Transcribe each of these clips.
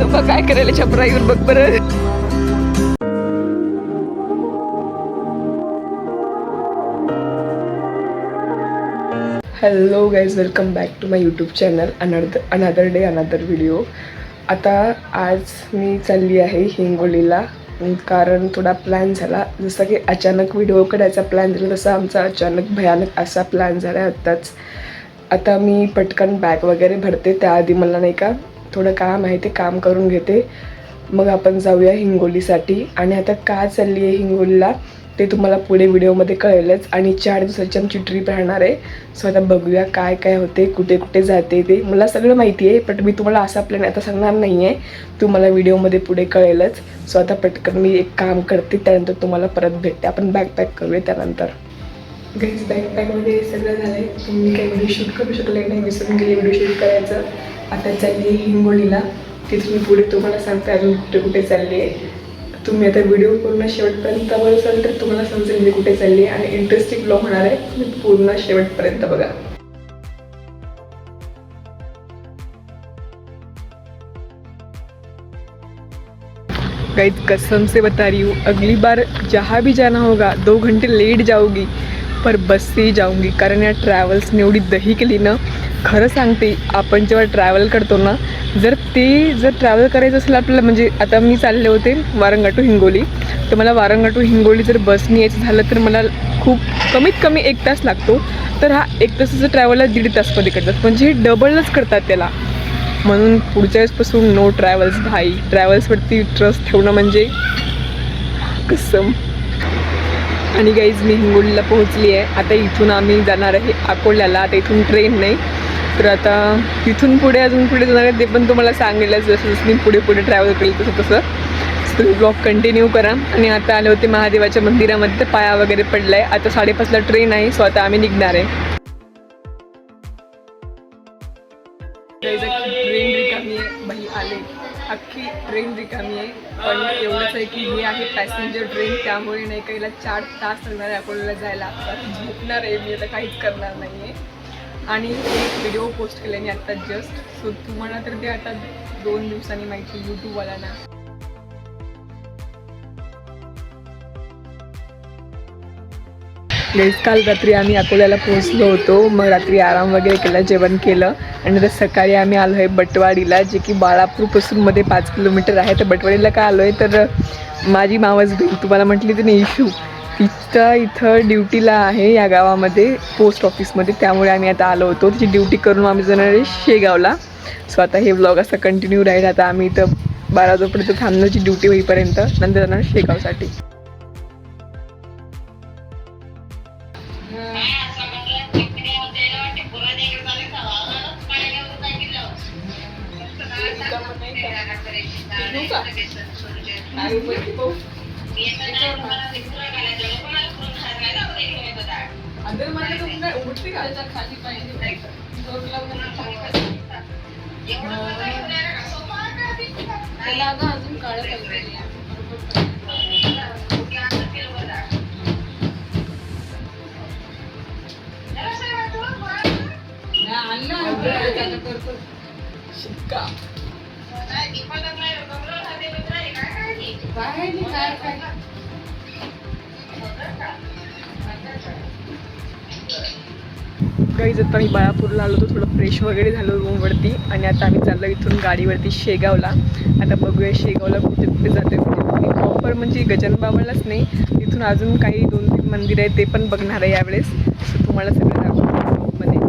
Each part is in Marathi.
आजोबा काय करायला छपराईवर बघ बरं. Hello guys, welcome back to my YouTube channel another day another video. आता आज मी चालली आहे हिंगोलीला, कारण थोडा प्लॅन झाला. जसं की अचानक व्हिडिओ काढायचा प्लॅन झाला, तसा आमचा अचानक भयानक असा प्लॅन झाला आत्ताच. आता मी पटकन बॅग वगैरे भरते, त्याआधी मला नाही का थोडं काम आहे ते काम करून घेते, मग आपण जाऊया हिंगोलीसाठी. आणि आता का चालली आहे हिंगोलीला ते तुम्हाला पुढे व्हिडिओमध्ये कळेलच. आणि 4 दिवसाची आमची ट्रिप राहणार आहे. सो आता बघूया काय काय होते, कुठे कुठे जाते ते मला सगळं माहिती आहे, पण मी तुम्हाला असा प्लॅन आता सांगणार नाही आहे, तुम्हाला व्हिडिओमध्ये पुढे कळेलच. सो आता पटकन मी एक काम करते, त्यानंतर तुम्हाला परत भेटते. आपण बॅग पॅक करूया त्यानंतर. गाईज बॅकपॅकमध्ये सगळं झालं आहे. तुम्ही काही व्हिडिओ शूट करू शकले नाही, विसरून गेले व्हिडिओ शूट करायचं. आता चालली आहे हिंगोलीला, तिथून मी पुढे तुम्हाला सांगते अजून कुठे कुठे चालली आहे. तुम्ही आता व्हिडिओ पूर्ण शेवटपर्यंत बघाल तर तुम्हाला समजेल मी कुठे चालली आहे. आणि इंटरेस्टिंग ब्लॉग होणार आहे, तुम्ही पूर्ण शेवटपर्यंत बघा. गाइस कसम से बता रही हूँ, अगली बार जहाँ भी जाना होगा 2 घंटे लेट जाऊंगी, पर बस से ही जाऊंगी. कारण या ट्रॅव्हल्सने एवढी दही केली ना, खरं सांगते. आपण जेव्हा ट्रॅव्हल करतो ना, जर ट्रॅव्हल करायचं असेल आपल्याला, म्हणजे आता मी चालले होते वारंगा टू हिंगोली, तर मला वारंगा टू हिंगोली जर बसने यायचं झालं तर मला खूप कमीत कमी 1 तास लागतो. तर हा 1 तासाचं ट्रॅव्हलला 1.5 तासमध्ये करतात, म्हणजे हे डबलच करतात त्याला. म्हणून पुढच्या वेळेसपासून नो ट्रॅव्हल्स भाई. ट्रॅव्हल्सवरती ट्रस्ट ठेवणं म्हणजे कसम. आणि गाईज मी हिंगोलीला पोहोचली आहे. आता इथून आम्ही जाणार आहे अकोल्याला. आता इथून ट्रेन नाही, तर आता तिथून पुढे अजून पुढे जाणार आहे ते पण तुम्हाला सांगेलच, जसं जसं मी पुढे पुढे ट्रॅव्हल करेल तसं तसं. तुम्ही ब्लॉग कंटिन्यू करा. आणि आता आले होते महादेवाच्या मंदिरामध्ये, तर पाया वगैरे पडला आहे. आता 5:30ला ट्रेन आहे, सो आता आम्ही निघणार आहे. ट्रेन रिकामी आहे बाई, आले अख्खी ट्रेन रिकामी आहे. पण एवढंच आहे की हे आहे पॅसेंजर ट्रेन, त्यामुळे नाही का हिला 4 तास लागणार आहे अकोल्याला जायला. आता झोपणार आहे मी, आता काहीच करणार नाही आहे. आणि एक व्हिडिओ पोस्ट केला मी आत्ता जस्ट, सो तुम्हाला तर ते आता 2 दिवसांनी माहिती यूट्यूबवाल्यांना. काल रात्री आम्ही अकोल्याला पोहोचलो होतो. मग रात्री आराम वगैरे केला, जेवण केलं, आणि नंतर सकाळी आम्ही आलो आहे बटवाडीला, जे की बाळापूरपासून मध्ये 5 किलोमीटर आहे. तर बटवाडीला का आलो आहे, तर माझी मावस बहीण तुम्हाला म्हटली ती नाही इशू, तिथं इथं ड्युटीला आहे या गावामध्ये पोस्ट ऑफिसमध्ये, त्यामुळे आम्ही आता आलो होतो. तिची ड्युटी करून आम्ही जाणार आहे शेगावला. सो आता हे व्लॉग असं कंटिन्यू राहील. आता आम्ही इथं 12 वाजेपर्यंत थांबण्याची ड्युटी होईपर्यंत, नंतर जाणार शेगावसाठी. शिक्का गाईज आता मी बाळापूरला आलो होतो, थोडं फ्रेश वगैरे झालो रूमवरती. आणि आता आम्ही चाललो इथून गाडीवरती शेगावला. आता बघूया शेगावला कुठे कुठे जाते. मी प्रॉपर म्हणजे गजाननबाबालाच नाही, तिथून अजून काही 2-3 मंदिर आहेत, ते पण बघणार आहे यावेळेस. सो तुम्हाला सगळं दाखवतो मध्ये.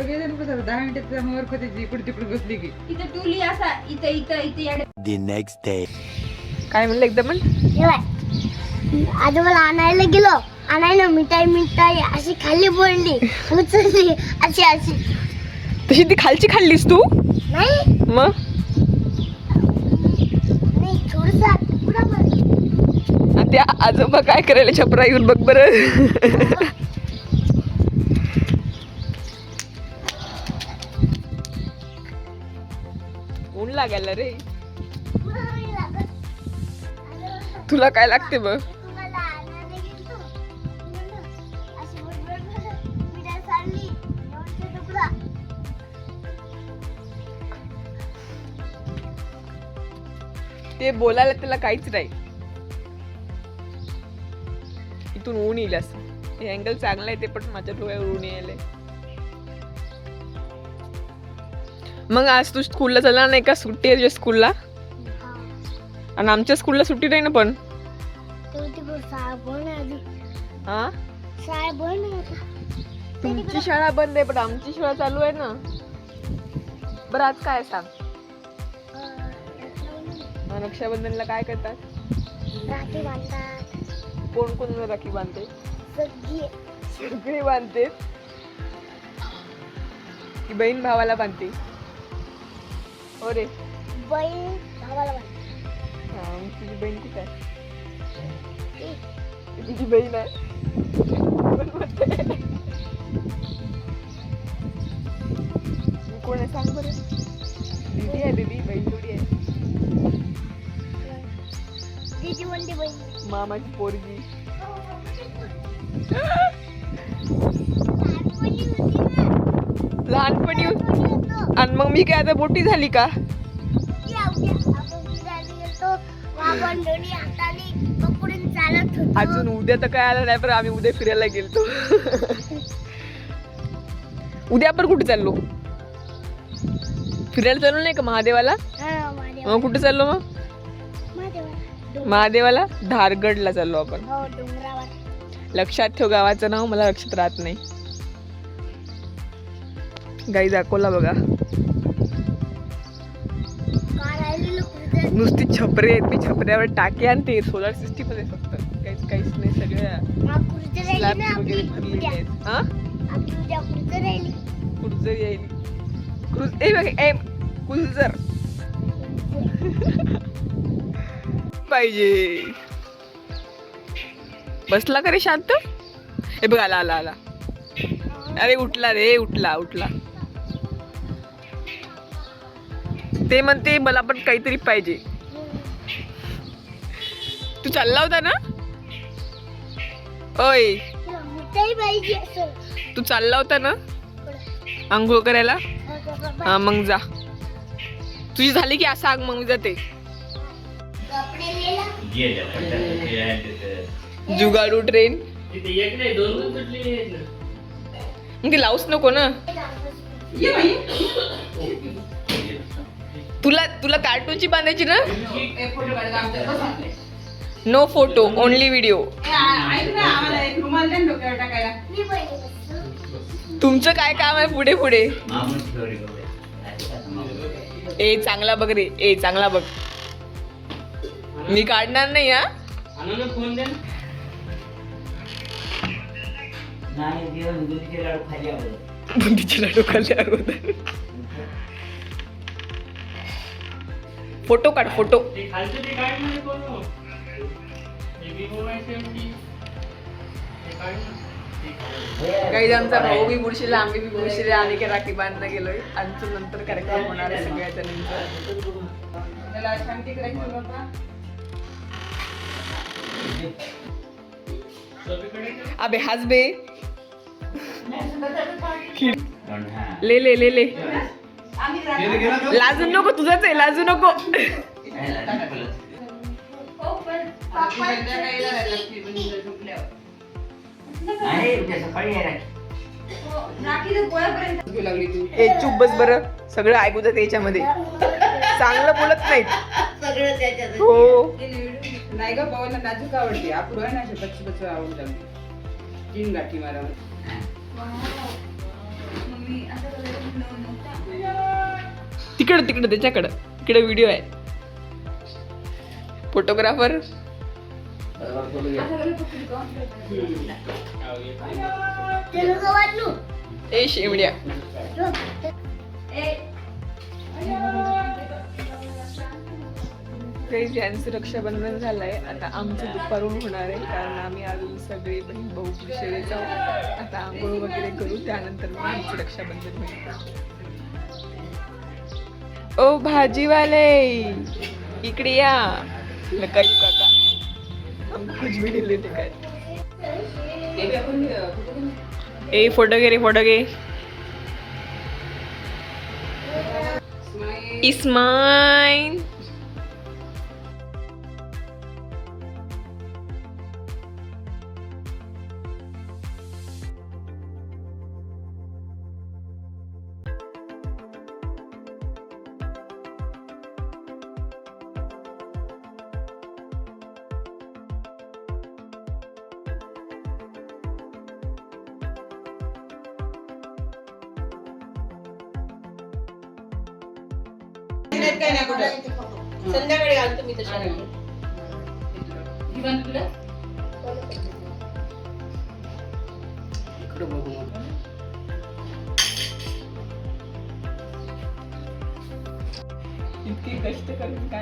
सगळेजण बसतात 10 मिनिटात मोर खोदायची इकडे तिकडे बसली की इथं टुली असा इथं The next day. काय म्हणलं एकदम आजोबाला आणायला मिठाई अशी खाली बोलली उचलली अशी तशी ती खालची खाल्लीस तू नाही मग थोडस त्या आजोबा काय करायला छपरा येऊन बघ बरं. ऊन लागायला रे. तुला काय लागते बघ. ते बोलायला त्याला काहीच नाही. इथून ऊन येईल असं. हे अँगल चांगला आहे ते पण माझ्या डोळ्यावर ऊन यायलंय. मग आज तू स्कूलला चालणार नाही का? सुट्टी आहे तुझ्या स्कूलला? आणि आमच्या स्कूलला सुट्टी नाही ना पण. हा तुमची शाळा बंद आहे पण आमची शाळा चालू आहे ना. बरं आज काय सांग. रक्षाबंधनला काय करतात? राखी बांधतात. कोण कोण राखी बांधते? सगळे बांधते की बहीण भावाला बांधते? हो रे बहीण भावाला बांधतात. हा तुझी बहीण कुठे आहे? तुझी बहीण आहे. कोण आहे सांग बरं. दीदी आहे. दीदी बहीण थोडी आहे. दीदी म्हणते बहीण. मामाची पोरगी. लहानपणी आणि मग मी काय आता मोठी झाली का? अजून उद्या तर काय आलं नाही पण आम्ही उद्या फिरायला गेलतो. उद्या आपण कुठे चाललो? फिरायला चाललो नाही का महादेवाला? मग कुठे चाललो मग? महादेवाला धारगडला चाललो आपण. लक्षात ठेव गावाचं नाव, मला लक्षात राहत नाही. गाई दाखवला बघा. नुसती छपरे आहेत. मी छपऱ्यावर टाके आणते. सोलर सिस्टीम मध्ये फक्त काहीच नाही. सगळ्या स्लॅब वगैरे भरलेले आहेत. हा क्रुझर येईल. क्रुझर पाहिजे. बसला का रे शांत? हे बघ आला आला आला. अरे उठला रे. उठला. ते म्हणते मला पण काहीतरी पाहिजे. तू चालला होता ना? ओय तू चालला होता ना आंघोळ करायला? हा मग जा. तुझी झाली की असं सांग मग मी जाते. जुगाडू ट्रेन मग ते लावूच नको ना. तुला कार्टूनची बांधायची ना? No photo only video. तुमचं काय काम आहे पुढे पुढे? ए चांगला बघ रे. ए चांगला बघ. मी काढणार नाही. हा बुंदीचे लाडू खाल्ले अगोदर. फोटो काढ. फोटो काही आमचा भाऊ बी बुडशीला, आम्ही बी बुडशीला. आम्ही काय राखी बांधला गेलोय. आमचं नंतर कार्यक्रम होणार आहे सगळ्याच्या नंतर. शांती करायची बाबा. अबे हाच बे. ले ले ले ले. लाजू नको. तुझंच आहे. लाजू नको. ए चुप बस बरं. सगळं ऐकू जाते याच्यामध्ये. चांगलं बोलत नाहीत. हो नाही ग पवायला नाजूक आवडते. आपण आहे ना बच्ची आवडतात. तीन गाठी मारा. तिकडं तिकडं त्याच्याकडं तिकडे व्हिडिओ आहे फोटोग्राफर. ए शेवड्या. काही यांचं रक्षाबंधन झालंय आता आमचं दुपारून होणार आहे कारण आम्ही अजून सगळे बहीण भाऊ पिशेरे जाऊ. आता आंघोळ वगैरे करू त्यानंतर मग आमचं रक्षाबंधन होईल. ओ भाजीवाले इकडे या. नका येऊ काका आमची दिले ते काय. ए फोटो घे रे फोटो घे. It's mine. काय नाही कुठं संध्याकाळी घालतो मी तशा. इतकी कष्ट करून काय